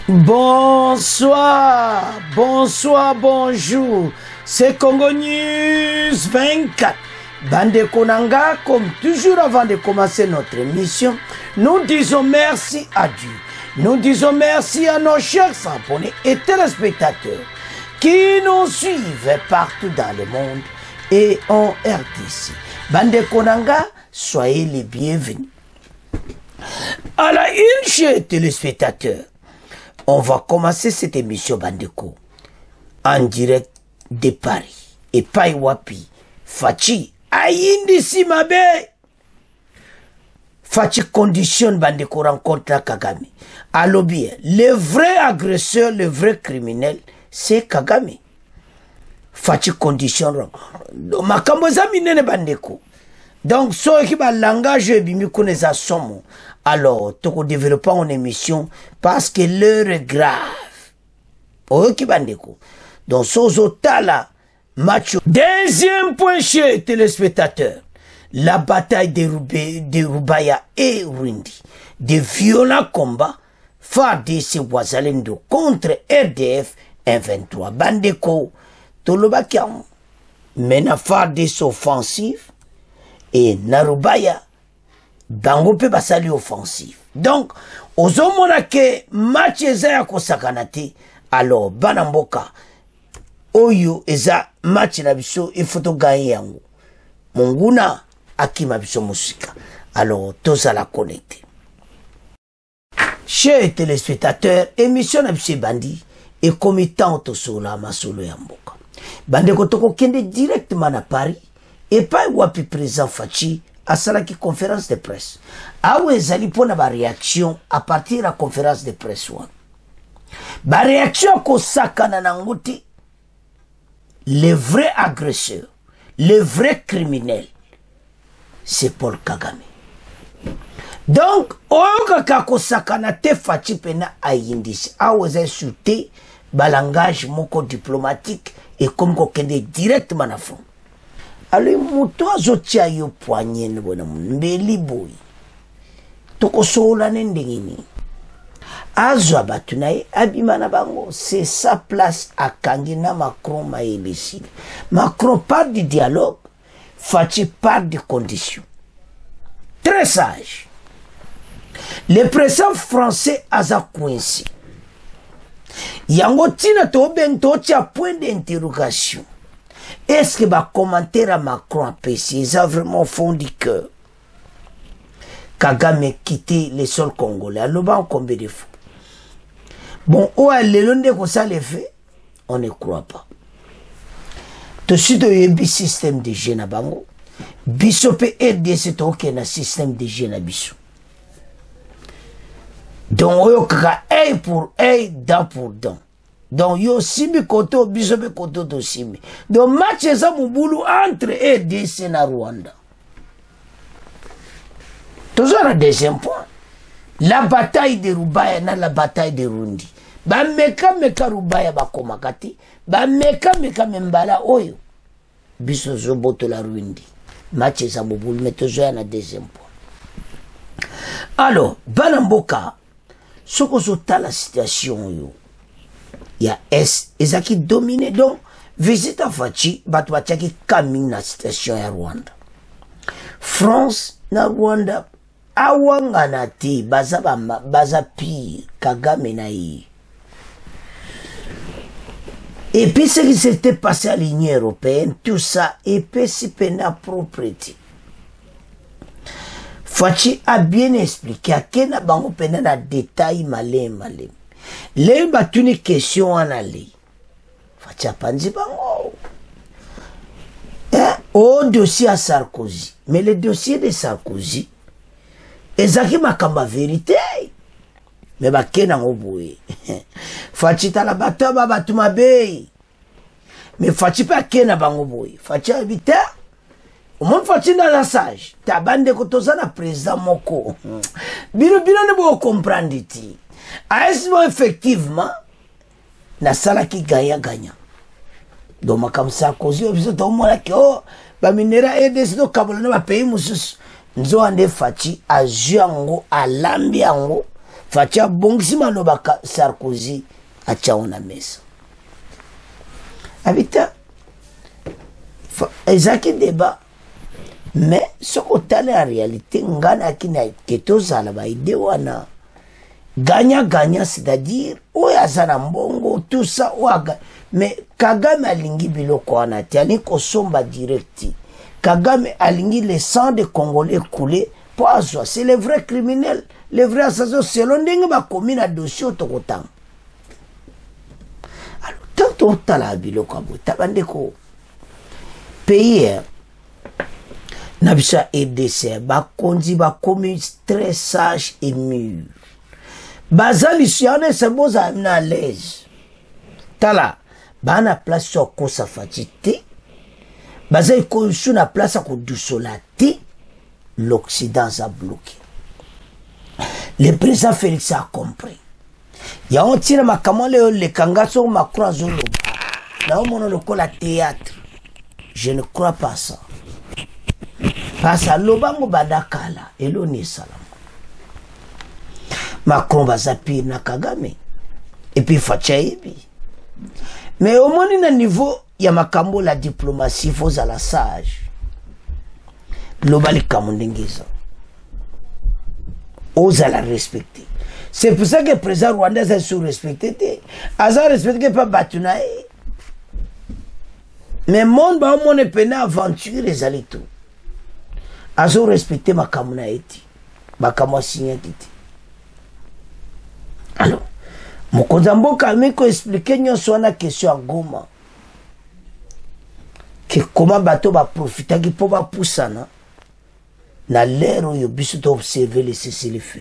Bonsoir, bonsoir, bonjour. C'est Congo News 24. Bande Konanga, comme toujours avant de commencer notre émission, nous disons merci à Dieu. Nous disons merci à nos chers abonnés et téléspectateurs qui nous suivent partout dans le monde et en RDC. Bande Konanga, soyez les bienvenus. À la une, chers téléspectateurs, on va commencer cette émission Bandeko en direct de Paris. Et Paiwapi, Fachi, Aïndi Simabe. Fachi conditionne Bandeko rencontre Kagame. Alors bien, le vrai agresseur, le vrai criminel, c'est Kagame. Fachi conditionne. Makamboza minene Bandeko. Donc, ce qui va langage bimi connaît somme. Alors, toko développons une émission parce que l'heure est grave. Ok, bandeko. Donc, Sozotala, macho. Deuxième point chez téléspectateurs. La bataille de Rubaya et Rundi. De violents combats. FARDC Ouazalendo contre RDF M23. Bandeko. Tolobakiam. Mena FARDC offensive. Et Narubaya. Bango pe basali offensif. Donc, ozomona ke match eza ya kosakanate. Alors, banamboka, oyo eza match na biso, il faut to gagner yango. Monguna, akima biso musika. Alors, toza la connecter. Chers téléspectateurs, émission na biso bandi, et comme tant tosola masolo ya mboka. Bande kotoko kende directement na Paris, et pas wapi présent Fachi, à la conférence de presse. Awe zali pona ba réaction à partir de la conférence de presse. Ba réaction ko sakana nangoti. Le vrai agresseur, le vrai criminel, c'est Paul Kagame. Donc, oka ko sakana te Fachi pena ayindisi. Awe zali souté ba langage moko diplomatique et comme ko kende directement na fond. Alors, muto azotia yo poignet n'bona mbeli boy. Toko sola nendengini. Azwa batunaye abimana bango. C'est sa place à Kangina Macron maébécile. Macron parle du dialogue. Fachi parle des conditions. Très sage. Le président français Aza Kouensi. Yango tina to bento tia point d'interrogation. Est-ce que va commenter à Macron apprécié? Ça vraiment fond du cœur. Kagame quitté les sols congolais. Alors, on combien de fois? Bon, où est le long de ça les fait? On ne croit pas. Tout de suite, il y a un système de gène à Bango. Biso peut aider cet aucun système de gène à Biso. Donc, il y a œil pour œil, dent pour dent. Donc, yo simi koto, bisobe koto to simi. Donc, match eza mubulu entre RDC na Rwanda. Toujours un deuxième point. La bataille de Rubaya na la bataille de Rundi. Ba meka Rubaya ba komakati. Ba meka membala oyo. Biso zoboto la Rundi. Match eza mubulu, mais toujours un deuxième point. Alors, Banamboka, soko zota la situation yo. Il y a S, et ça qui domine. Donc, visite à Fachi, batouatia qui camine la situation à Rwanda. France, na Rwanda, awanganati, baza pire, Kagame naï. Et puis, ce qui s'était passé à l'Union européenne, tout ça, et puis, si pena propriété. Fachi a bien expliqué, à quel bango pena na détail malin. Les batuni question en aller. Fatia panzi bango. Au dossier à Sarkozy. Mais le dossier de Sarkozy, ezaki makamba vérité. Mais bakena ngoboué. Fachi tala bataba batuma bei. Mais Fachi pa kena bango boy. Fachi habita. Au moins Fachi na la sage. Ta bande kotoza na président moko. Bino ne bo comprendre ti. Est-ce effectivement na sala qui gagnant. Donc comme ça cause biso to mona ke oh ba minera EDC do kabolana ba pays mususu nzo ande Fachi a juango a lambi ango Fachi abongisi maloba Sarkozy atia na mesa. Habita ezaki débat. Mais ce qu'on a en réalité, ngana qui n'a que tout ça là-bas, idée wana gagnant, c'est-à-dire oyazana mbongo tout ça ouaga. Mais Kagame alingi biloko wana tiani ko somba directi. Kagame alingi le sang des Congolais coulé pour azwa. C'est les vrais criminels, les vrais assassins. Selon ndenge ba commis na dossier autokotam. Alors tant on tala biloko abo tabande ko pays Nabisa EDC, bakonzi bakomi très sage et mûr. Bazali siane c'est bon à à l'aise. Tala, bana place sur kosa fatité. Bazali ko sur na place à ko dousolati. L'Occident a bloqué. Le président Félix a compris. Ya on tire ma kamale le kangaso Macron zolo. Na on mono le kola théâtre. Je ne crois pas ça. Parce que l'Obango Badakala et l'Oni Salam. Macron va zapir na Kagame. Et puis Fachaïbi. Mais au moins, à niveau, il y a makambo la diplomatie, il faut à la sage. L'Obali Kamundengeza. Ose à la respecter. C'est pour ça que le président rwandais a sous-respecté. Aza respecté pas Batunae. Mais monde, bah, on est peine aventure les alitos. Azo respecter ma kamuna eti bakama signé titi. Alors mokonza mboka miko expliquer nyonso na question à Goma que comment bato ba profiter ki po ba poussana na l'ère où biso to observer les cessez-le-feu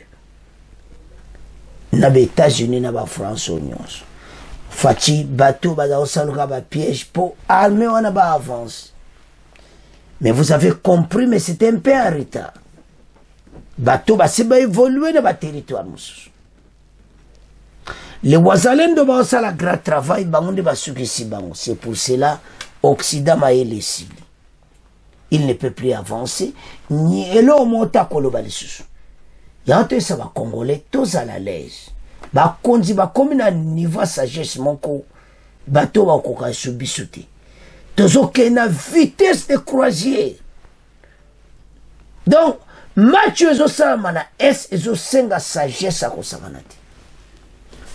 na ba États-Unis na ba France nyonso fachi bato ba da osaluka ba piège pour armée wana ba avance. Mais vous avez compris, mais c'était un peu en retard. Bateau va évoluer dans le territoire. Les Ouazalènes de Baosa la grand travail, c'est pour cela l'Occident m'a laissé. Il ne peut plus avancer. Ni là au monta kolobalisus. Il y a un ça va Congolais tous à la l'aise. Ba kondi ba comme un niveau sagesse mon ko bateau va koka subisouté. Toujours qu'il y a une vitesse de croisière. Donc, Mathieu Zosamana est et Zosenga sagesse à Kosamanati.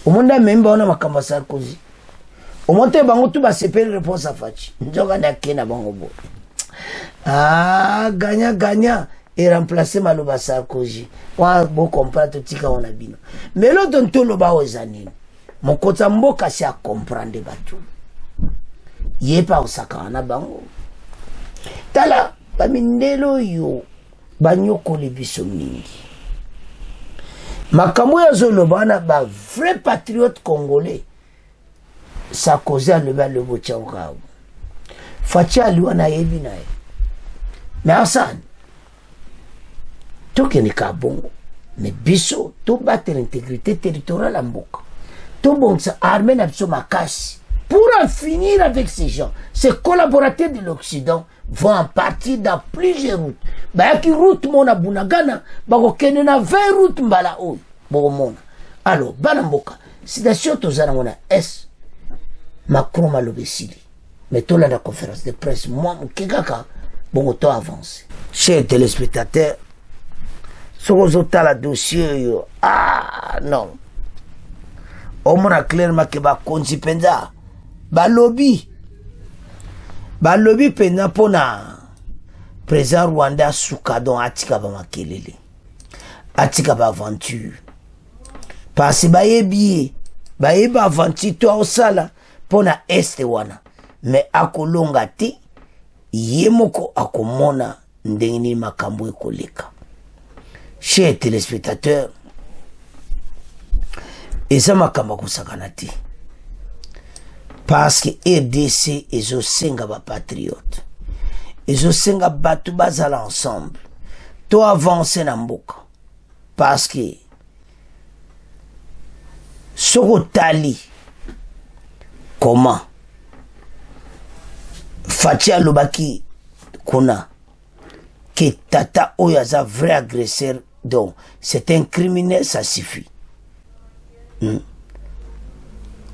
Au monde même on a ma campagne cosy. Au monde bango tout va se faire réponse à Fachi. Njoga na kena bango bo. Ah, gagnant et remplacer Maloba Sarkozy. Wa bo comprendre tika on a bino. Mais l'autre dont le ba ozanini. Mon kota mboka si a comprendre batu. Yepa osaka na bango. Tala bamindelo yo banyoko lebiso mingi. Makambo ya zolobana ba vrai patriote congolais. Ça cause le bal le bochanga. Facha luana yebi nae. Mais Hassan to keni ka bongo. Mais biso to battre l'intégrité territoriale mboka. To bonsa armée na biso makasi. Pour en finir avec ces gens, ces collaborateurs de l'Occident vont en partir dans plusieurs routes. Bah, qui route mon abunagana, bah, okene na 20 routes mbala oy, bon alors, banamboka, c'est d'ailleurs tous à mon S. Macron m'a l'obésili. Mais tout la conférence de presse, moi, kikaka, bon, autant avance. Chers téléspectateurs, ce que la dossier, ah, non. On m'a clairement que va consipenza. Balobi pena pona président Rwanda Soukadon atika ba makelele atika ba aventure parce bayebi ba aventure to osala pona este wana mais akolonga ti yemoko akomona ndenge makambo ekoleka. Chers téléspectateurs, eza makambo kusakana ti parce que RDC et Zosenga ba patriote. Et Zosenga batu bazala ensemble. To avance na mboka. Parce que soko tali comment Fatia Lobaki kuna que tata oyaza vrai agresseur donc c'est un criminel ça suffit.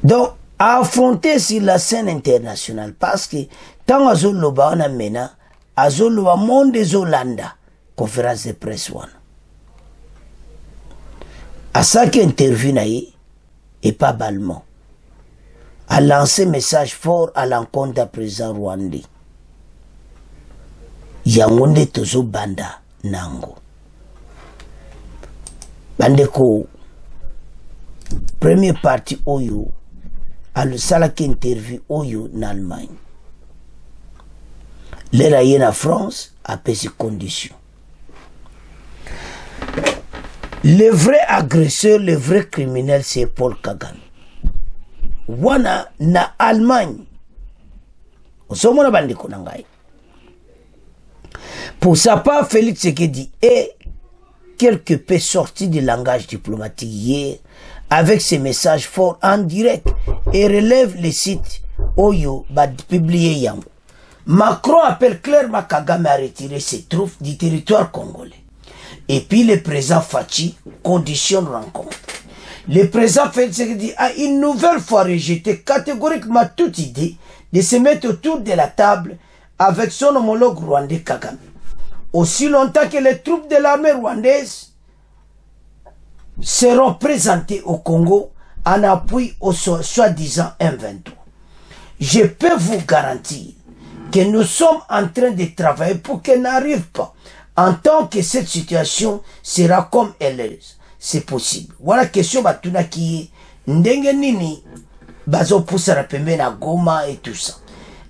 Donc, à affronter sur la scène internationale, parce que tant que Zoloba on a maintenant, à Zoloba monde des Zolanda, conférence de presse one. À ça qui intervient et pas Balmont, a lancé message fort à l'encontre du président rwandais. Yangonde tozo banda nango. Bandeko, première partie oyo, à le salaki interview oyo en Allemagne. L'air en France a payé ses conditions. Le vrai agresseur, le vrai criminel, c'est Paul Kagame. Wana na Allemagne. Osomona bandeko nangai. Pour sa part, Félix Tshisekedi est quelque peu sorti du langage diplomatique hier avec ses messages forts en direct et relève les sites Oyo va publier Yango. Macron appelle clairement Kagame à retirer ses troupes du territoire congolais. Et puis le président Fachi conditionne rencontre. Le président Félix Tshisekedi a une nouvelle fois rejeté catégoriquement toute idée de se mettre autour de la table avec son homologue rwandais Kagame. Aussi longtemps que les troupes de l'armée rwandaise seront présentées au Congo en appui au soi-disant M23. Je peux vous garantir que nous sommes en train de travailler pour qu'elle n'arrive pas. En tant que cette situation sera comme elle est, c'est possible. Voilà la question batuna qui est ndenge nini bazo poussa la pembe na Goma et tout ça.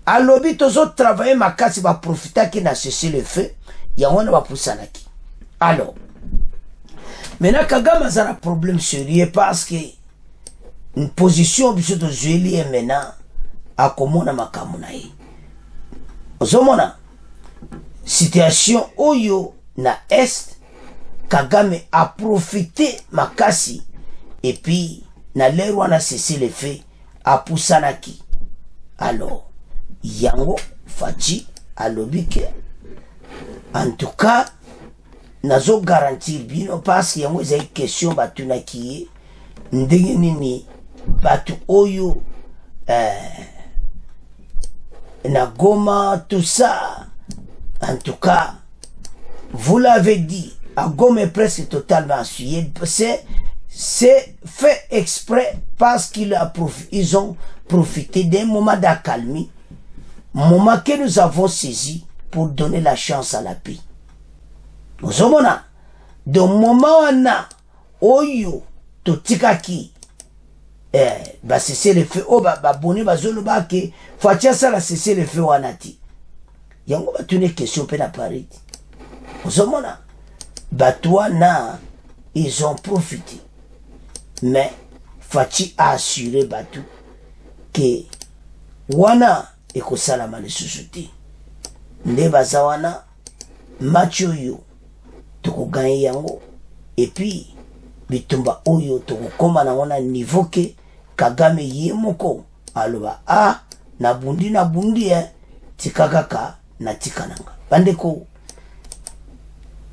À l'obit aux autres travailler ma casse va profiter qui n'a cessé le feu. Yawona va poussa naki. Alors, maintenant Kagame a un problème sérieux parce que une position de Zéli est maintenant à Komona Makamunaï. Ozomona, situation Oyo na Est, Kagame a profité makasi et puis na l'air où on a cessé le fait à Poussanaki. Alors, Yango Fachi a l'obike. En tout cas, nazo garantir bino parce qu'il y a une question batuna qui est ndenge nini batu oyo na Goma tout ça. En tout cas, vous l'avez dit, à Goma est presque totalement essuyé. C'est fait exprès parce qu'ils ont profité d'un moment d'accalmie, moment que nous avons saisi pour donner la chance à la paix. Nous sommes là. De moment on a oyo totikaki ba cesser le feu, ba boni ba zolo ba ke fatia ça la cesser le feu wanati. Yango ba tune question pe na Paris. Nous sommes là. Ba toi na ils ont profité. Mais Fachi a assuré Batu que wana eko salama le société. Nde bazawana match oyo toko gagner yango et puis bitumba oyo toko koma na wana niveau ke Kagame yemoko aloba na bundi tikakaka na tikananga bandeko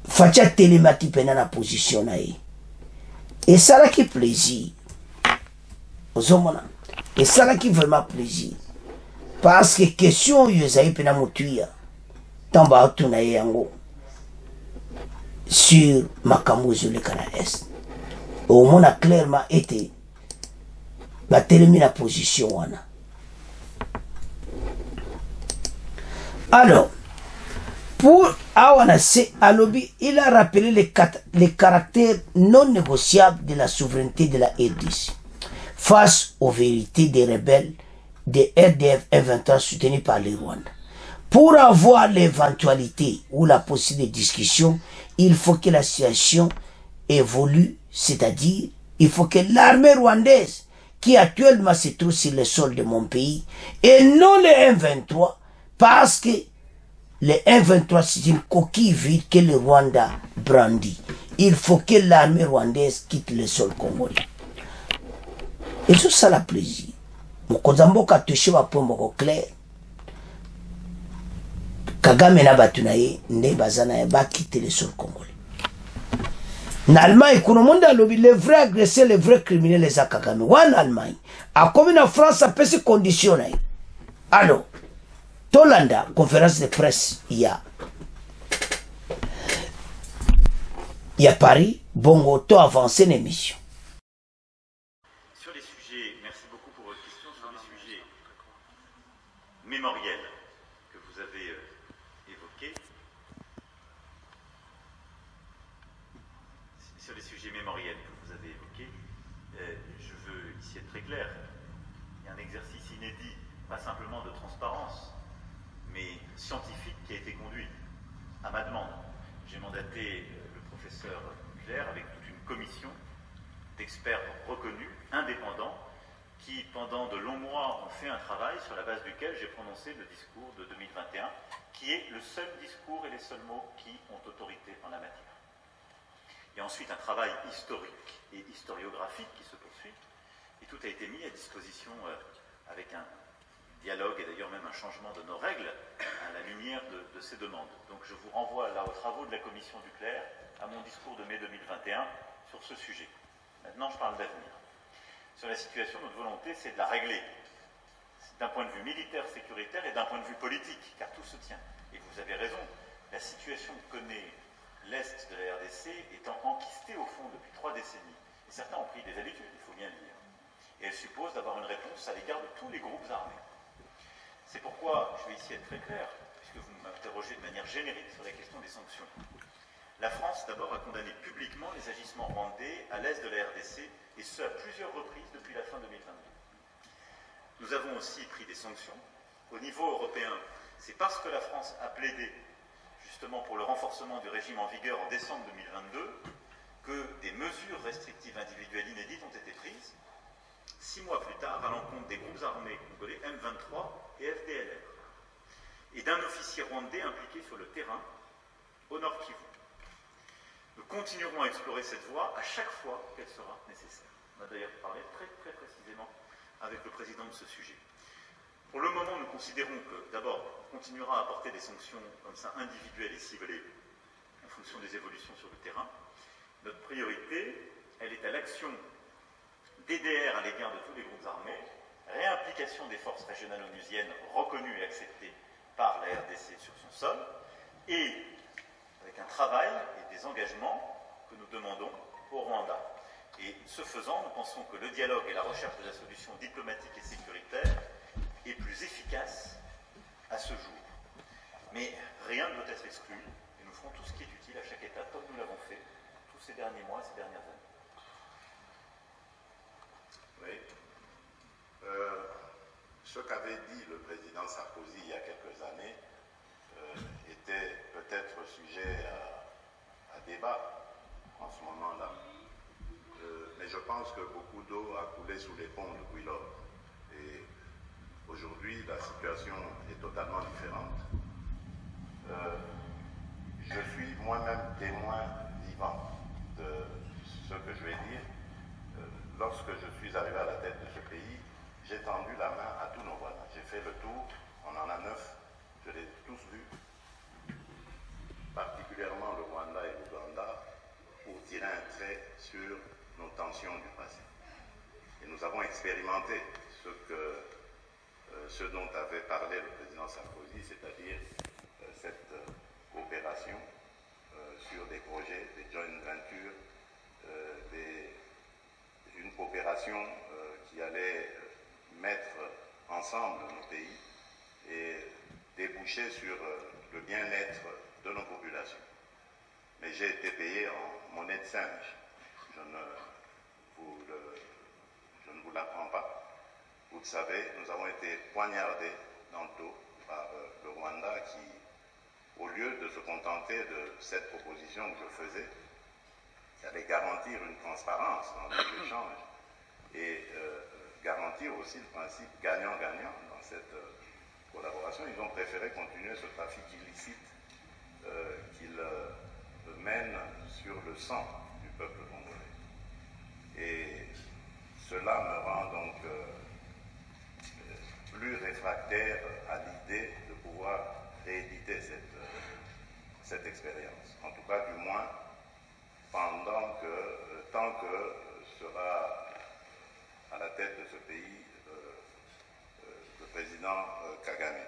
Facha télémati pena na position na ye et ça là qui plaisir ozomona et ça là qui vraiment plaisir parce que question yo zayi pena mutuya tamba tuna yango sur makambo zole kana est au monde a clairement été ba terminer la position wana. Alors pour Awanase Alobi, il a rappelé les caractères non négociables de la souveraineté de la RDC face aux vérités des rebelles des RDF M23 soutenus par les Rwandais. Pour avoir l'éventualité ou la possibilité de discussion, il faut que la situation évolue, c'est-à-dire il faut que l'armée rwandaise qui actuellement se trouve sur le sol de mon pays et non les M23 parce que les M23 c'est une coquille vide que le Rwanda brandit. Il faut que l'armée rwandaise quitte le sol congolais. Et tout ça la plaisir. Mokozamboka touché wa pombo clair. Kagame na batunaye nde bazana ba quitter le sol congolais. En Allemagne, les vrais agressés, les vrais criminels, les akagami. Ou en Allemagne, à comme en France, ça peut se conditionner. Alors, Tolanda, conférence de presse, il y a Paris, Bongo, to avancé l'émission. Sur les sujets, merci beaucoup pour votre question, sur les sujets mémoriels que vous avez évoqués. Sur les sujets mémoriels que vous avez évoqués, je veux ici être très clair. Il y a un exercice inédit, pas simplement de transparence, mais scientifique qui a été conduit à ma demande. J'ai mandaté le professeur Claire avec toute une commission d'experts reconnus, indépendants, qui pendant de longs mois ont fait un travail sur la base duquel j'ai prononcé le discours de 2021, qui est le seul discours et les seuls mots qui ont autorité en la matière. Il y a ensuite un travail historique et historiographique qui se poursuit, et tout a été mis à disposition avec un dialogue et d'ailleurs même un changement de nos règles à la lumière de ces demandes. Donc je vous renvoie là aux travaux de la commission du Clerc, à mon discours de mai 2021 sur ce sujet. Maintenant je parle d'avenir. Sur la situation, notre volonté c'est de la régler, d'un point de vue militaire, sécuritaire et d'un point de vue politique, car tout se tient. Et vous avez raison, la situation que connaît l'Est de la RDC étant enquistée au fond depuis 3 décennies, et certains ont pris des habitudes, il faut bien le dire, et elle suppose d'avoir une réponse à l'égard de tous les groupes armés. C'est pourquoi, je vais ici être très clair, puisque vous m'interrogez de manière générique sur la question des sanctions. La France, d'abord, a condamné publiquement les agissements rwandais à l'est de la RDC, et ce à plusieurs reprises depuis la fin 2022. Nous avons aussi pris des sanctions. Au niveau européen, c'est parce que la France a plaidé justement pour le renforcement du régime en vigueur en décembre 2022 que des mesures restrictives individuelles inédites ont été prises 6 mois plus tard à l'encontre des groupes armés congolais M23 et FDLR et d'un officier rwandais impliqué sur le terrain au Nord Kivu. Nous continuerons à explorer cette voie à chaque fois qu'elle sera nécessaire. On a d'ailleurs parlé très précisément avec le président de ce sujet. Pour le moment, nous considérons que, d'abord, on continuera à apporter des sanctions comme ça individuelles et ciblées en fonction des évolutions sur le terrain. Notre priorité, elle est à l'action DDR à l'égard de tous les groupes armés, réimplication des forces régionales onusiennes reconnues et acceptées par la RDC sur son sol, et avec un travail et des engagements que nous demandons au Rwanda. Et ce faisant, nous pensons que le dialogue et la recherche de la solution diplomatique et sécuritaire est plus efficace à ce jour. Mais rien ne doit être exclu, et nous ferons tout ce qui est utile à chaque étape, comme nous l'avons fait tous ces derniers mois, ces dernières années. Oui. Ce qu'avait dit le président Sarkozy il y a quelques années était peut-être sujet à débat en ce moment-là. Mais je pense que beaucoup d'eau a coulé sous les ponts depuis lors. Et aujourd'hui, la situation est totalement différente. Je suis moi-même témoin vivant de ce que je vais dire. Lorsque je suis arrivé à la tête de ce pays, j'ai tendu la main à tous nos voisins. J'ai fait le tour, on en a 9, je les ai tous vus, particulièrement le Rwanda et l'Ouganda, pour tirer un trait sur nos tensions du passé. Et nous avons expérimenté ce dont avait parlé le président Sarkozy, c'est-à-dire cette coopération sur des projets, des joint ventures, une coopération qui allait mettre ensemble nos pays et déboucher sur le bien-être de nos populations. Mais j'ai été payé en monnaie de singe. Je ne vous l'apprends pas. Vous le savez, nous avons été poignardés dans le dos par le Rwanda qui, au lieu de se contenter de cette proposition que je faisais, allait garantir une transparence dans les échanges et garantir aussi le principe gagnant-gagnant dans cette collaboration. Ils ont préféré continuer ce trafic illicite qu'ils mènent sur le sang du peuple congolais. Et cela me rend donc plus réfractaire à l'idée de pouvoir rééditer cette expérience. En tout cas, du moins, tant que sera à la tête de ce pays le président Kagame.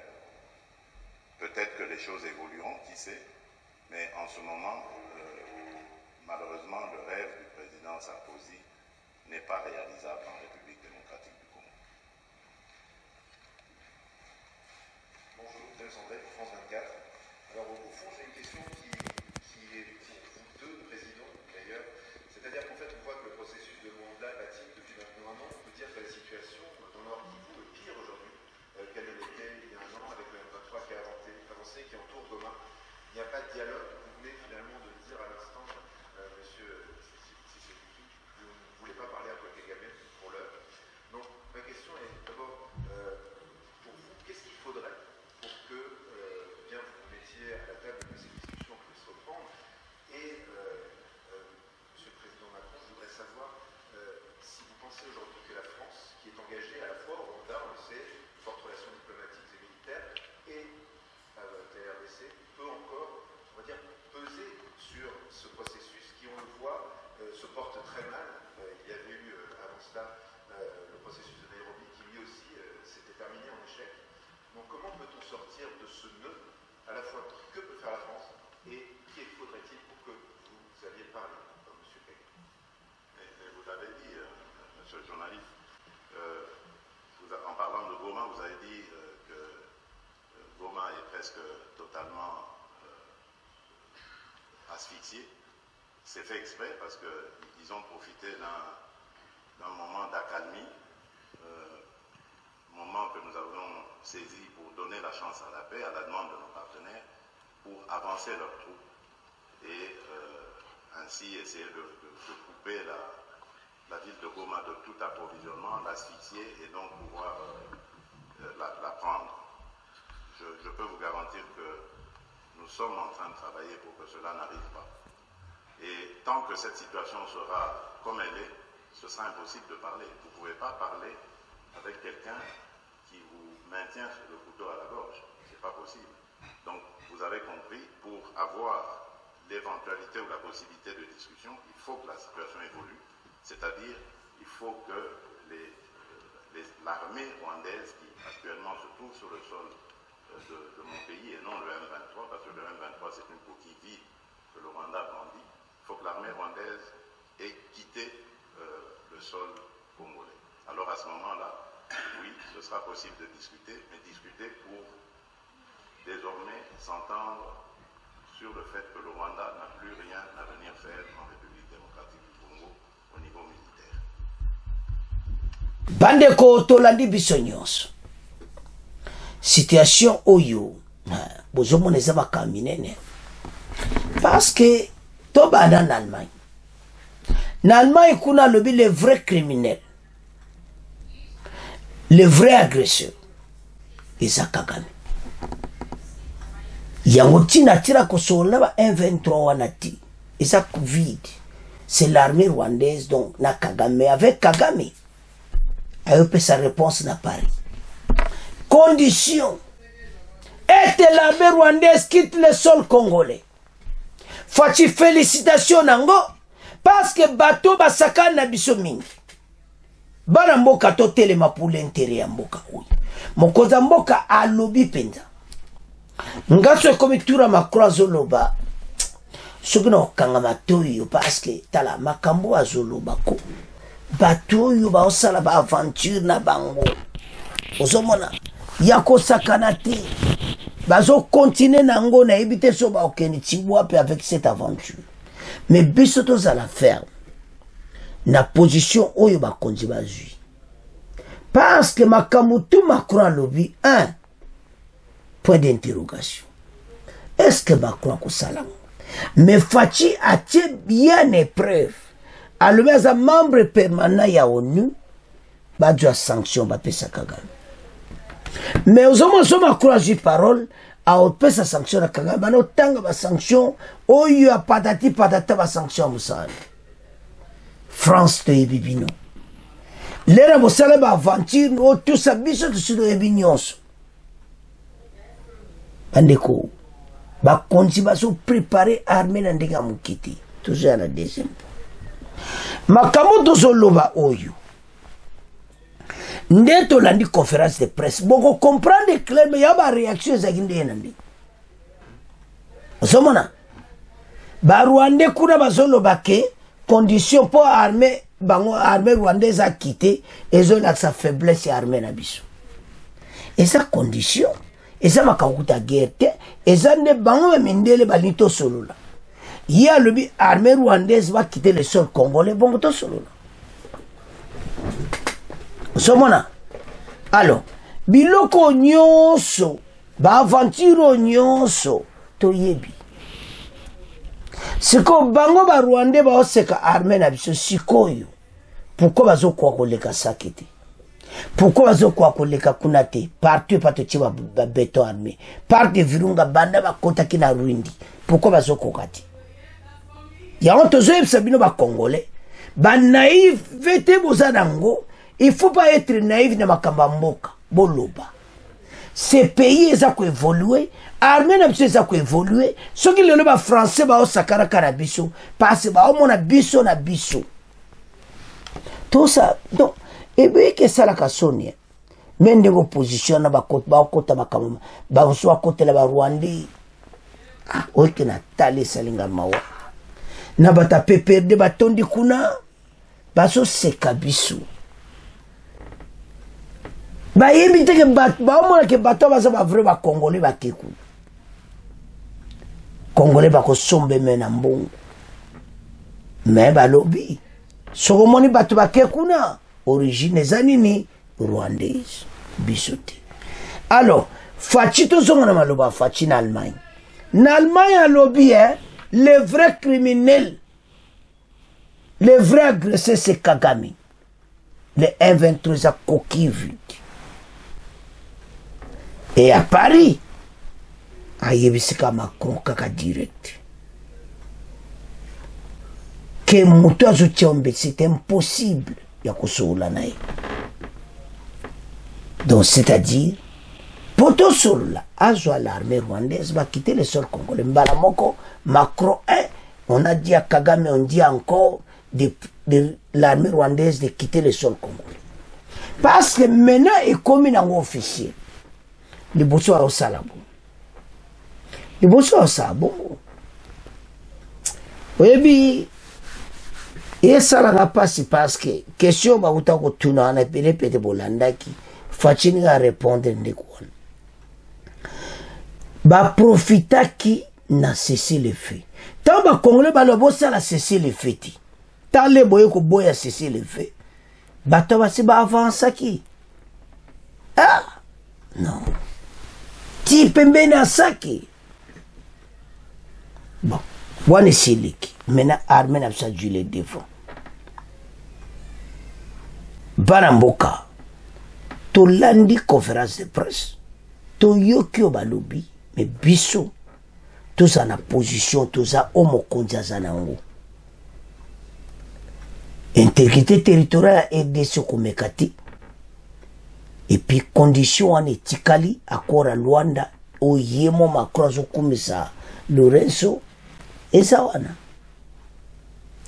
Peut-être que les choses évolueront, qui sait, mais en ce moment, malheureusement, le rêve du président Sarkozy n'est pas réalisable en République démocratique du Congo. Bonjour, James André, France 24. Alors au fond, j'ai une question qui est pour vous deux présidents d'ailleurs. C'est-à-dire qu'en fait, on voit que le processus de Luanda battit depuis maintenant un an. On peut dire que la situation dans Nord Kivu est pire aujourd'hui qu'elle ne l'était il y a un an, avec le M23 qui a avancé, qui entoure Goma. Il n'y a pas de dialogue. Vous venez finalement de dire à l'instant, monsieur Tshisekedi, vous ne voulez pas parler à Paul Kagame pour l'heure. Donc ma question est d'abord, pour vous, qu'est-ce qu'il faudrait pour que bien vous mettiez à la table de ces discussions puissent reprendre? Et monsieur le président Macron, je voudrais savoir si vous pensez aujourd'hui que la France, qui est engagée à la fois au Rwanda, on le sait, fortes relations diplomatiques et militaires, et TRDC, peut encore, on va dire, peser sur ce processus qui, on le voit, se porte très mal. Il y avait eu avant cela le processus de Nairobi qui lui aussi s'était terminé en échec. Donc comment peut-on sortir de ce nœud, à la fois que peut faire la France et qui faudrait-il pour que vous alliez parler, M. Kagame? Vous avez dit, monsieur le journaliste, en parlant de Goma, vous avez dit que Goma est presque totalement asphyxié. C'est fait exprès parce qu'ils ont profité d'un moment d'accalmie, moment que nous avons saisi pour donner la chance à la paix, à la demande de nos partenaires, pour avancer leurs troupes et ainsi essayer de couper la ville de Goma de tout approvisionnement, l'asphyxier et donc pouvoir la prendre. Je peux vous garantir que nous sommes en train de travailler pour que cela n'arrive pas. Et tant que cette situation sera comme elle est, ce sera impossible de parler. Vous ne pouvez pas parler avec quelqu'un qui vous maintient le couteau à la gorge. Ce n'est pas possible. Donc, vous avez compris, pour avoir l'éventualité ou la possibilité de discussion, il faut que la situation évolue. C'est-à-dire, il faut que l'armée rwandaise, qui actuellement se trouve sur le sol de mon pays, et non le M23, parce que le M23 c'est une coquille vide que le Rwanda grandit, il faut que l'armée rwandaise ait quitté le sol congolais. Alors à ce moment-là, oui, ce sera possible de discuter, mais discuter pour désormais s'entendre sur le fait que le Rwanda n'a plus rien à venir faire en République démocratique du Congo au niveau militaire. Bandeko tolandi biso nyonso. Situation oyo bozomona eza bakaminene parce que tobanda en Allemagne. En Allemagne kuna lobi les vrais criminels, les vrais agresseurs eza Kagame. Yango tina tira kosola ba M23 wana ti eza vide. C'est l'armée rwandaise donc na Kagame, avec Kagame ayope sa réponse na Paris. Condition est que l'armée rwandaise quitte le sol congolais. Fati félicitations nango parce que bateau basaka na biso mingi. Bana mboka to telema pour l'intérêt ya mboka oyo. Mokoza mboka alobi penza. Ngaso komitura makroazo loba. Sogino kangama toyo parce que tala makambo azoloba ko. Bateau yo ba osala ba aventure na bango. Ozomona yako sakanate. Bazo continuer nango na ebite so ba okeni tiwape avec cette aventure. Mais biso to za la ferme. Na position oyo ba konzi bazui. Parce que makamutu Macron lobi un point d'interrogation. Est-ce que Macron ko salam? Mais Fachi a-t-il bien épreuve? À le mettre membre permanent ya ONU, ba dû sanction ba pesa Kagame. Mais aux hommes sont courageux parole à pesa sanction à Kagame. Ba no tanga ba sanction oyo a patati patata ba sanction musali. France te bibino. Lera mosala ba aventure no tout ça biso de sudo ebinyonso. Bandeko ba konti ba so préparer armée na ndega mukiti. toujours à la deuxième point. Makambo tozoloba oyo. Nde tolandi conférence de presse. Boko comprendre clair mais yaba réaction ezakinde yenandi. Osomona. Ba Rwandais kuna bazoloba ke condition pour armée bango armée rwandaise a quitté et ont sa faiblesse armée na biso. Et sa condition et ça makakuta guerre et ça ne bango mindele balito solola. Il y a le armée rwandaise va quitter le sol congolais bon to solola. Somona. Alors, biloko nyonso, ba aventure nyonso to yebi. Siko bango ba Rwandais ba oseka armée na biso sikoyo. Pourquoi bazo kwa koleka sakete? Pourquoi bazo kwa koleka kunate? Partout pato chiba beton armé. Part de Virunga banda ba kota kina Rwindi. Pourquoi bazo kokati? Ya ontozo ebsabino ba congolais. Ba naïf vete bozadango. Il faut pas être naïf na makamba mboka. Boloba. Ces pays ils ont évolué. Armée na biso eza ko évoluer soki lelo ba français ba osakara kana biso parce ba omona biso na biso tout ça donc ebe ke sala ka sonia mende go position na ba kota makama ba so akota la ba Rwandais oke na tali salinga mawa na bata peperde batondi kuna baso seka biso ba yebi teke ba omona ke bato ba za ba vrai ba congolais ba keku Congolais bako sombe mena mbongo. Mais balobi. Sogomoni batu bake kuna. Origine zanini rwandaise. Bisote. Alors, fachi to zongana maloba fachi en Allemagne. En Allemagne a lobby, les vrais criminels, les vrais agressés c'est Kagame. Les M23 à coquille vide. Et à Paris, ayebisika Macron kaka direct que moto azotiombe c'est impossible ya kosola nae donc c'est-à-dire poto sola azwa l'armée rwandaise va quitter le sol congolais mbala moko Macron on a dit à Kagame on dit encore de l'armée rwandaise de quitter le sol congolais parce que maintenant est comme un officier le bosso a salabo. Et bonsoir ça, bon. Oui, et ça n'a pas passé parce que question va vous t'en tourner en appelé peut-être Bolanda qui facile à répondre de quoi. Bah profita qui n'a cessé le fait. Tant que Congolais bah le boss a cessé le fait. Tant les boyaux que boy a cessé le fait. Bah toi c'est bah avancer qui. Ah non. Ti pembe na saki. Bon, on est siliki. Maintenant, armée n'a pas dû les défendre. Baramboka, to landi conférence de presse, to yokio balobi, mais biso, to sa na position, to sa homo kondia zanango. Intégrité territoriale est de ce qu'on mekati. Et puis, condition en etikali, accord à Luanda, au yemo makrozo kumisa, Lorenzo, et ça wana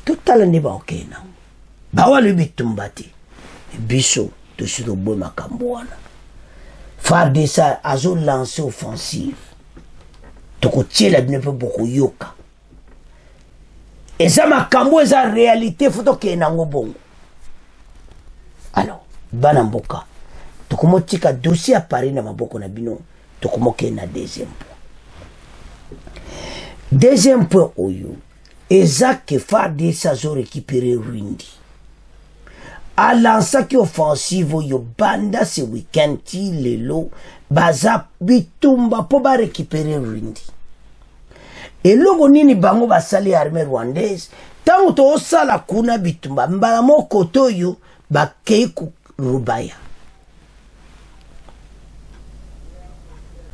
tout à l'année ba okena ba wali bitumbati biso to sito boy makambo wana faire de ça azo lancer offensive to ko tiela ne peut beaucoup yoka et ça makambo eza réalité photo ke nango bongo alors bana mboka to komotika dossier à Paris na maboko na bino to komoke na deuxième point. Deuxième point, oyo, Ezak Fardé Sazo récupéré Rwindi. À l'ancien offensive, yo banda ce week-end, lelo, baza bitumba pour récupérer Rwindi. Et logo nini bango va sali armée rwandaise, tant to osala kuna bitumba, mbala mo koto yo, ba keiku Rubaya.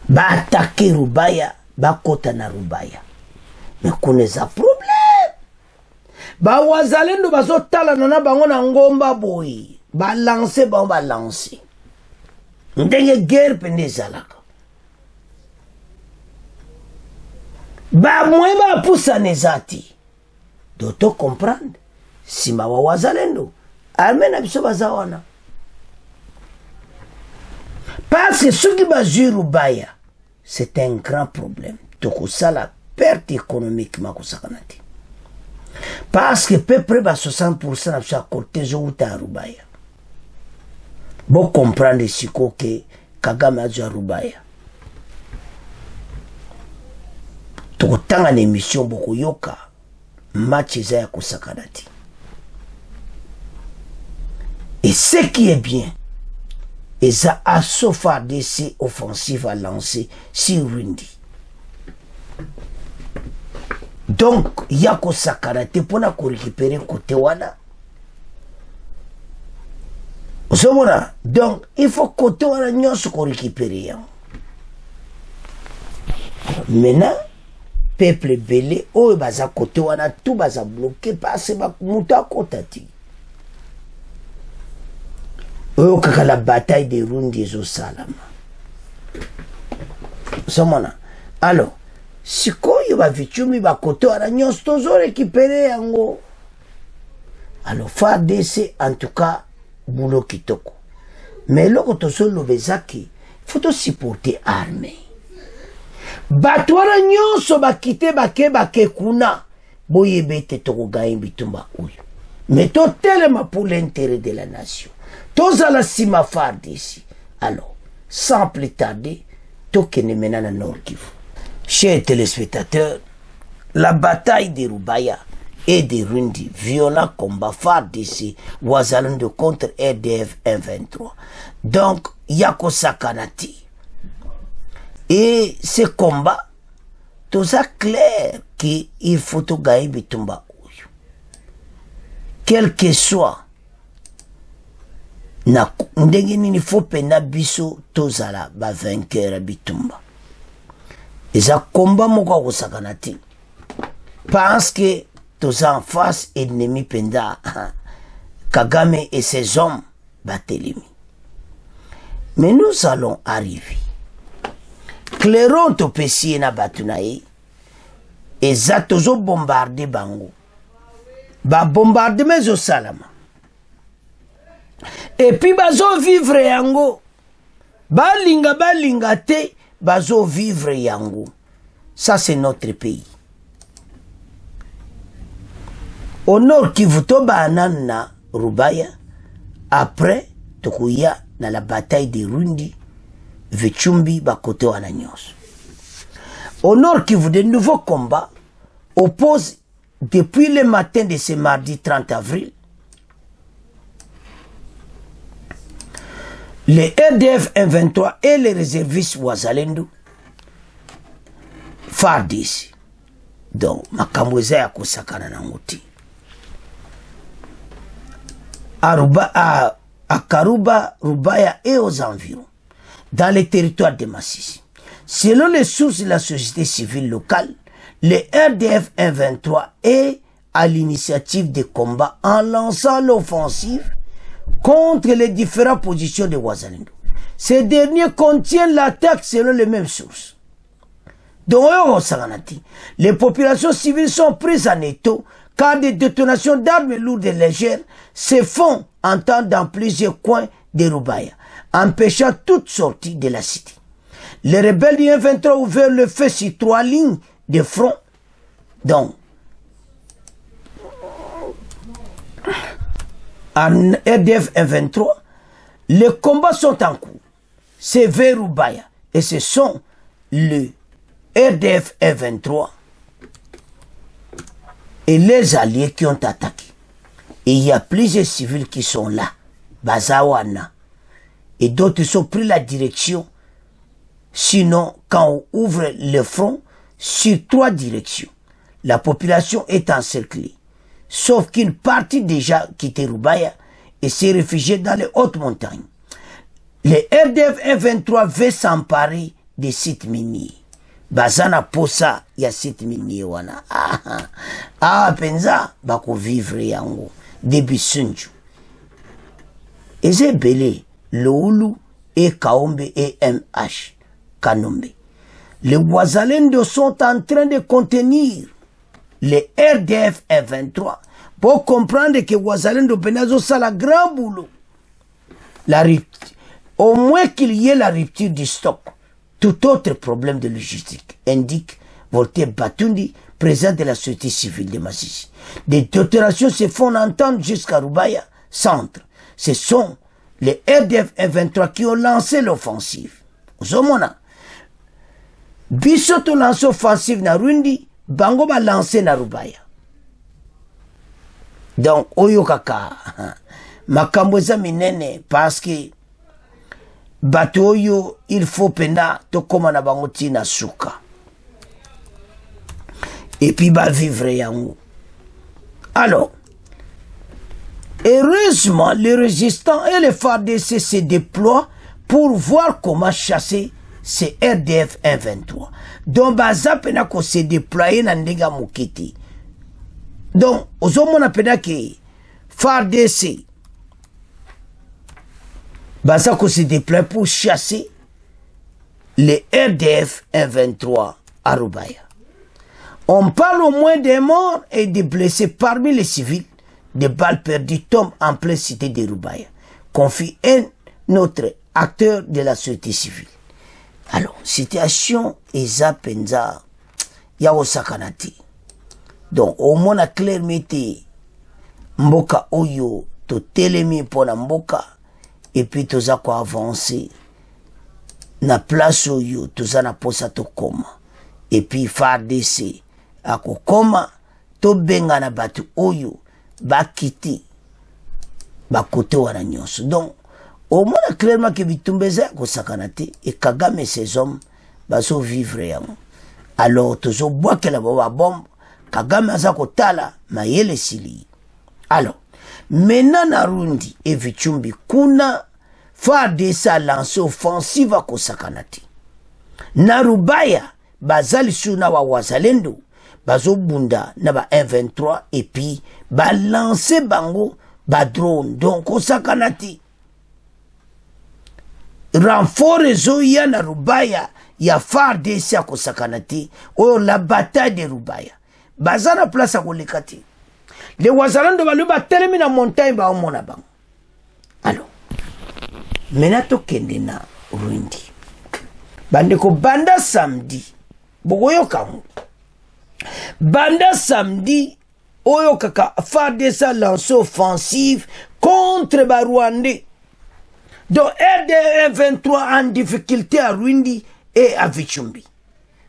Ba attaquer Rubaya, ba kota na Rubaya. Mais connaissez un problème. Ba wazalendo bazo tala nana bango na ngomba boy. Ba lancer ba lancer. Ndenge guerre pende zalaka. Ba mwe ba poussa nezati. doto comprendre sima wa wazalendo armée na biso baza wana parce que ceux qui bazui Rubaya c'est un grand problème tokosala perte économique makosakanati parce que peu près 60% na biso à côté zouta Rubaya bon comprendre siko que Kagame azwa Rubaya tokotanga na émission bokoyoka match eza ya kosakanati. Et ce qui est bien, eza assaut FARDC offensif à lancer sur Rundi. Donc ya kosakanati pona ko récupérer côté wana. Osomona, donc il faut côté wana nyonso ko récupérer. Maintenant peuple belé oyo baza côté wana tout baza bloqué parce que mutu akotati oyo kaka la bataille de Rundi ezosalama somona. Alors sikoyo bavichumi bakote wana nyonso tozo récupérer yango. Alors FARDC en tout cas boulot kitoko mais loko tozo lobezaki faut to supporter armée bato wana nyonso bakite bake kuna boyebe te tokogaye bitumba oyo mais totelema pour l'intérêt de la nation tozala sima FARDC. Alors sans plus tarder tokende maintenant na Nord Kivu. Chers téléspectateurs, la bataille de Rubaya et de Rundi, violent combat FARDC wazalendo contre RDF 123. Donc yako sakanati. Et ce combat, tout ça clair qu'il faut tout gagner bitumba. Quel que soit, il faut pena biso tozala ba vainqueur bitumba. Et ça combat moko ko sakanati. Parce que tous en face ennemi penda Kagame et ses hommes batelemi. Mais nous allons arriver. Clairon to pesi na batunaye eza tozo bombarder bango ba bombardement zo salama et puis bazo vivre yango balinga te bazo vivre yango. Ça c'est notre pays. Au nord Kivu to banan na Rubaya après tokuya na la bataille de Rundi Vichumbi bakote wana nyonso. Au nord Kivu, de nouveaux combats opposent depuis le matin de ce mardi 30 avril les RDF 123 et les réservistes wazalendo FARDC. Donc makambo eza ya kosakana na ngoti à Karuba, Rubaya et aux environs dans les territoires de Massissi. Selon les sources de la société civile locale, le RDF 123 est à l'initiative des combats en lançant l'offensive contre les différentes positions de Wazalendo. Ces derniers contiennent l'attaque selon les mêmes sources. Donc, les populations civiles sont prises en étau car des détonations d'armes lourdes et légères se font entendre dans plusieurs coins de Rubaya, empêchant toute sortie de la cité. Les rebelles du 123 ont ouvert le feu sur 3 lignes de front. Donc, en RDF 123, les combats sont en cours. C'est vers Rubaya et ce sont le RDF 123 et les alliés qui ont attaqué. Et il y a plusieurs civils qui sont là, Bazawana, et d'autres ont pris la direction. Sinon, quand on ouvre le front sur 3 directions, la population est encerclée. Sauf qu'une partie déjà quitté Rubaya et s'est réfugiée dans les hautes montagnes. Les RDF 123 veulent s'emparer des sites miniers. Bazana posa ya site minier wana. Penza bako vivre yango debi sunju. Eze belé Loulu et Kaombe et MH Kanombe. Les Wazalendo sont en train de contenir les RDF F23, pour comprendre que Ouazalendo Benazo ça la grand boulot. Au moins qu'il y ait la rupture du stock, tout autre problème de logistique, indique Voltaire Batundi, président de la société civile de Masisi. Des détonations se font entendre jusqu'à Rubaya, centre. Ce sont les RDF F23 qui ont lancé l'offensive. Zomona. Bisoto lance offensive na Rundi, Bango va lancer na Rubaya. Donc, Oyo Kaka, Makamboza minene, parce que Batoyo, il faut pena, to koma na bangoti na suka. Et puis, va vivre yango. Alors, heureusement, les résistants et les FARDC se déploient pour voir comment chasser ces RDF 123. Donc, baza pena ko se déployer na ndega mokiti. Donc, ozomona pena ke FARDC baza ko se déployer pour chasser les RDF 123 à Rubaya. On parle au moins des morts et des blessés parmi les civils. Des balles perdues tombent en pleine cité de Rubaya, confie un autre acteur de la société civile. Alors, situation eza penza ya osakanati. Donc, au moins a clairement mboka oyo to telemi pona mboka et puis toza ko avancer na place oyo toza na posa to koma et puis FARDC akokoma to benga na batu oyo bakiti bakote wana nyonso. Donc au moins clairement que bitumbeza ko sakanate et Kagame ses hommes baso vivre yango. Alors tozo boake la bomba bombe Kagame aza kotala mayele sili. Alors maintenant na Rundi et Vichumbi kuna FARDC lance offensive à Kosakanati. Na Rubaya bazali suna wa Wazalendo bazo bunda na ba M23 et puis ba lancer bango ba drone. Donc Kosakanati renfort rezo ya na Rubaya ya FARDC à Kosakanati ou la bataille de Rubaya bazana place à kolekati. Les Wazalendo baluba telemi na montagne ba omona bango. Alors menato kende na Rundi bandeko banda samedi bogoyo kango banda samedi oyo kaka FARDC lance offensive contre ba Rwandais. Donc RDF 23 en difficulté à Rundi et à Vichumbi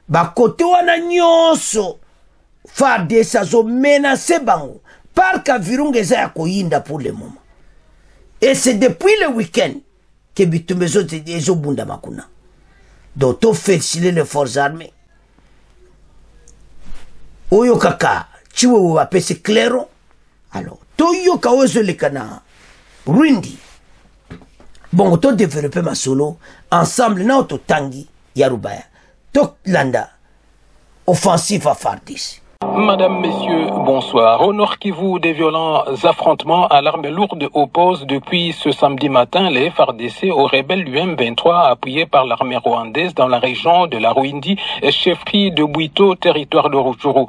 ba kote wana nyonso FARDC zo menacé bango par ka Virunga za koyinda pour le moment. Et c'est depuis le week-end que Bitumbezo ezo bunda makuna. Donc to féliciter les forces armées. Oyo kaka chiwe wa pese clairo. Alors to yo ka ozo lekana Rundi. Bon to développer ma solo ensemble na to tangi ya Rubaya. To landa offensif à FARDC. Madame, messieurs, bonsoir. Au Nord Kivu, des violents affrontements à l'arme lourde opposent depuis ce samedi matin les FARDC aux rebelles du M23 appuyés par l'armée rwandaise dans la région de la Ruindi, chefferie de Bwito, territoire de Rutshuru.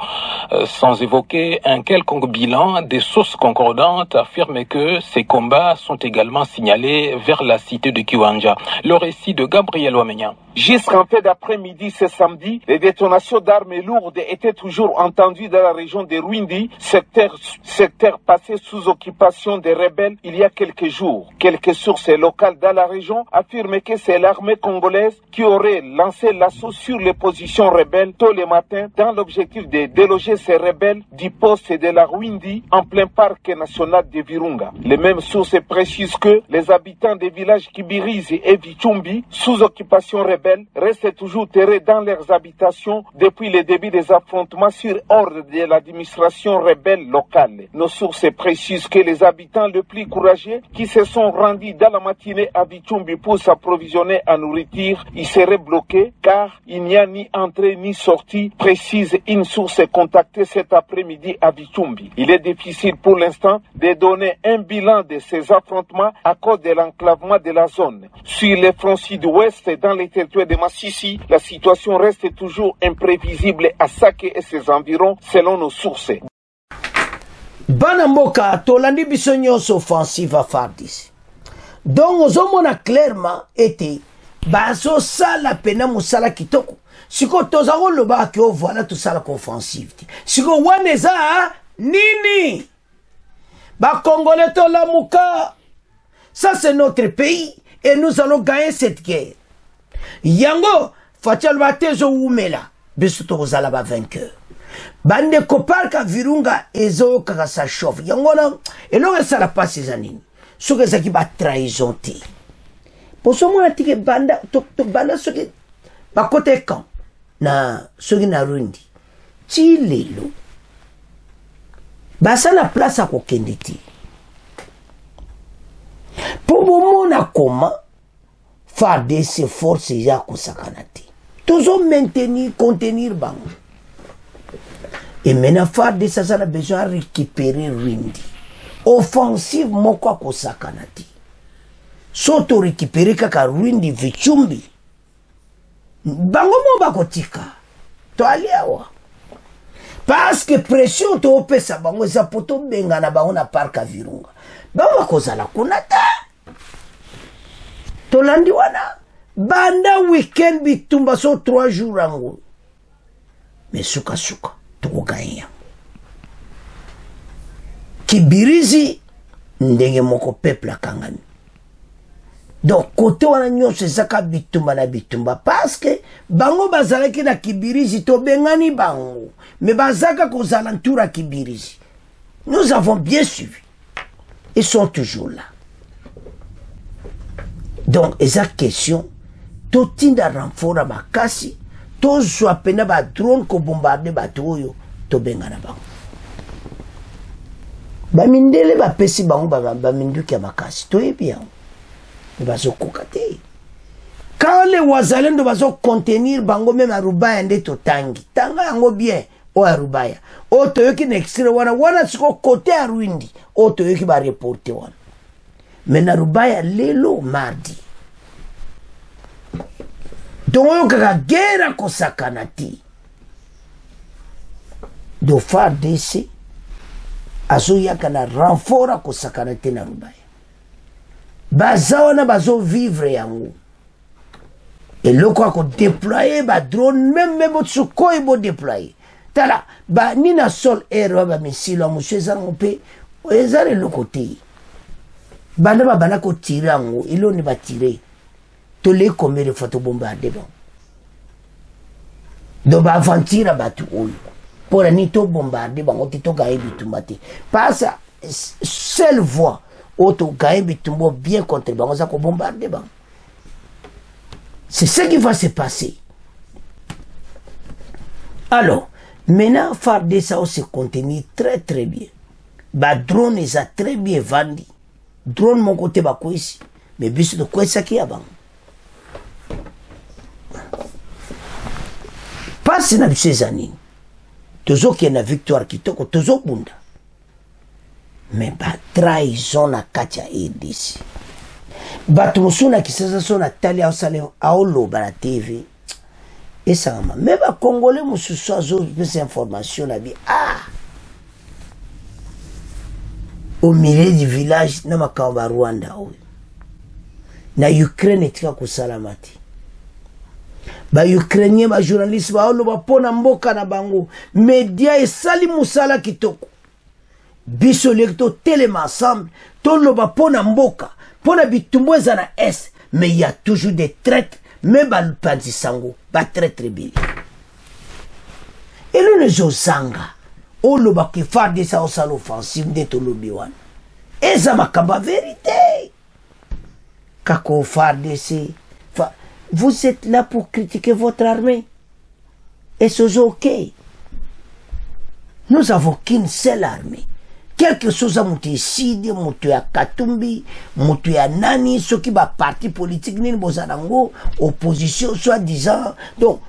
Sans évoquer un quelconque bilan, des sources concordantes affirment que ces combats sont également signalés vers la cité de Kiwanja. Le récit de Gabriel Wamenya. Jusqu'en fin d'après-midi ce samedi, les détonations d'armes lourdes étaient toujours entendues dans la région de Ruindi, secteur passé sous occupation des rebelles il y a quelques jours. Quelques sources locales dans la région affirment que c'est l'armée congolaise qui aurait lancé l'assaut sur les positions rebelles tôt le matin dans l'objectif de déloger ces rebelles du poste de la Ruindi en plein parc national de Virunga. Les mêmes sources précisent que les habitants des villages Kibirizi et Vichumbi, sous occupation rebelle, restent toujours terrés dans leurs habitations depuis le début des affrontements sur ordre de l'administration rebelle locale. Nos sources précisent que les habitants les plus courageux qui se sont rendus dans la matinée à Vichumbi pour s'approvisionner en nourriture y seraient bloqués car il n'y a ni entrée ni sortie, précise une source contactée cet après-midi à Vichumbi. Il est difficile pour l'instant de donner un bilan de ces affrontements à cause de l'enclavement de la zone. Sur les fronts sud-ouest dans les territoires territoire de Massissi, la situation reste toujours imprévisible à Sake et ses environs, selon nos sources. Banamboka, tolandi biso nyonso offensive à FARDC. Donc, ozomona clairement été baso sala pena musala kitoko. Siko tozako loba ki o voilà tout ça la offensive. Siko waneza nini? Ba Congolais to la muka. Ça c'est notre pays et nous allons gagner cette guerre. Yango fatial batezo umela. Biso to ozala ba vainqueur. Bande koparka virunga ezo kaka sa chauffe. Yango na elonga sala passe zanini. Soki ezaki ba trahison te. Poso mwana tike banda to banda soki ba kote kan na soki na rundi. Ti lelo. Basa na place a kokende te. Po bomona koma FARDC force ya kosakana te. Toujours maintenir, contenir bango. Et maintenant FARDC ça a besoin de récupérer Rundi. Offensive moko kosakana te. Soto récupérer kaka Rundi vichumbi. Bango mo bakotika. To aliawa. Parce que pression to opesa bango za poto benga na bango na parka virunga. Bango kozala kunata. To landi wana. Banda weekend bitumba so 3 jours ango. Mais suka suka. Toko ganya. Kibirizi ndenge moko peuple kangani. Donc côté wana nyonso ezaka bitumba na bitumba parce que bango bazalaki na kibirizi to bengani bango mais bazaka kozala ntura kibirizi. Nous avons bien suivi. Ils sont toujours là. Donc eza question to tinda renfort makasi to zwa pena ba drone ko bombarder bato oyo to bengana bango. Ba mindele ba pesi bango ba minduki makasi to yebi yango. Bazo kokate. Quand les wazalendo bazo contenir bango même arubaya ndeto tangi. Tanga yango bien o arubaya. O toyoki na extrait wana siko kote aruindi. O toyoki ba reporter wana. Mais na rubaya lelo mardi. Donc oyo kaka guerre kosakana ti. Do FARDC azo yaka na renfort kosakana ti na rubaya. Baza wana bazo vivre yango. Et loko ako déployer ba drone même Sukhoi bo déployer. Tala ba nina sol air ba missile monsieur ezango pe ezare loko te. Banda ba bana ko tirer yango ilo ni ba tirer. To le combien de fois to bombarder bon. Do ba aventure batu oyo. Pour ni to bombarder bango to gaye bitumate. Parce seule voie auto gaye bitumbo bien contre bango za ko bombarder bango. C'est ce qui va se passer. Alors, maintenant FARDC ça se contenir très très bien. Ba drone ils a très bien vendu. Drone mon côté ba ko ici. Mais biso de quoi ça qui a bango. Passe na ces années. Toujours qu'il y a une victoire qui toko toujours bunda. Mais ba trahison na katia edisi. Batu musuna kisasa sona tali au sale au loba la TV. Et ça ma. Mais ba Congolais mususu azo des informations na bi au milieu du village na makamba Rwanda oyo. Na Ukraine etika kusalamati. Ba Ukrainien ba journaliste ba olo ba pona mboka na bango media esali musala kitoko biso lekto telema ensemble to lo ba pona mboka pona bitumbo za na est mais il y a toujours des traîtres même ba lupanzi sango ba traître bili et le zozanga olo ba ki FARDC sa osalo offensive de to lobiwan eza makamba vérité kako FARDC vous êtes là pour critiquer votre armée. Et c'est ok. Nous avons qu'une seule armée. Quelque chose à monter Sidi, monter à Katumbi, monter à Nani, ceux qui va parti politique, ni Bozarango, opposition, soi-disant. Donc,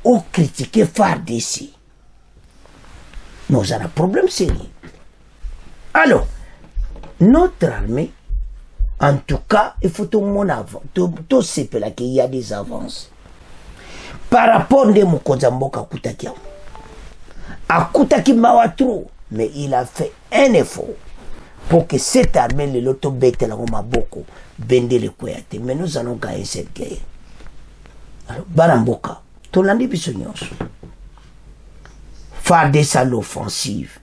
on critique FARDC. Nous avons un problème sérieux. Alors, notre armée En tout cas, il faut tout le monde avant. Tout ce qu'il y a des avances. Par rapport à Mokozamboka Koutaki. À Koutaki Mawatro, mais il a fait un effort pour que cette armée, le loto bête, la Roma Boko, bende le Kouyate. Mais nous allons gagner cette guerre. Alors, Baramboka, tout l'année bisognoso. Faire des salles offensives.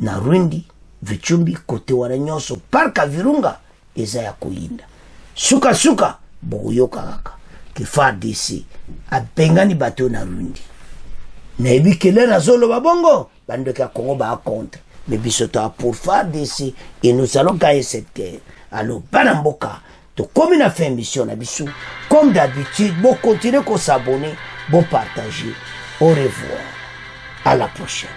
Na Rundi, Vichumbi, côté Waranyoso, Parka Virunga, Ezaya Koyinda. Suka Suka, Boyoka Kaka. Que faire d'ici, à Bengani bateau na Rundi. Nebi Kele Razolo Babongo, Bandoka Kongo ba contre. Mais bisota pour faire d'ici, et nous allons gagner cette guerre. Alors, Baramboka, comme on a fait une mission à Bissou, comme d'habitude, bon continuer à s'abonner, bon partager. Au revoir. À la prochaine.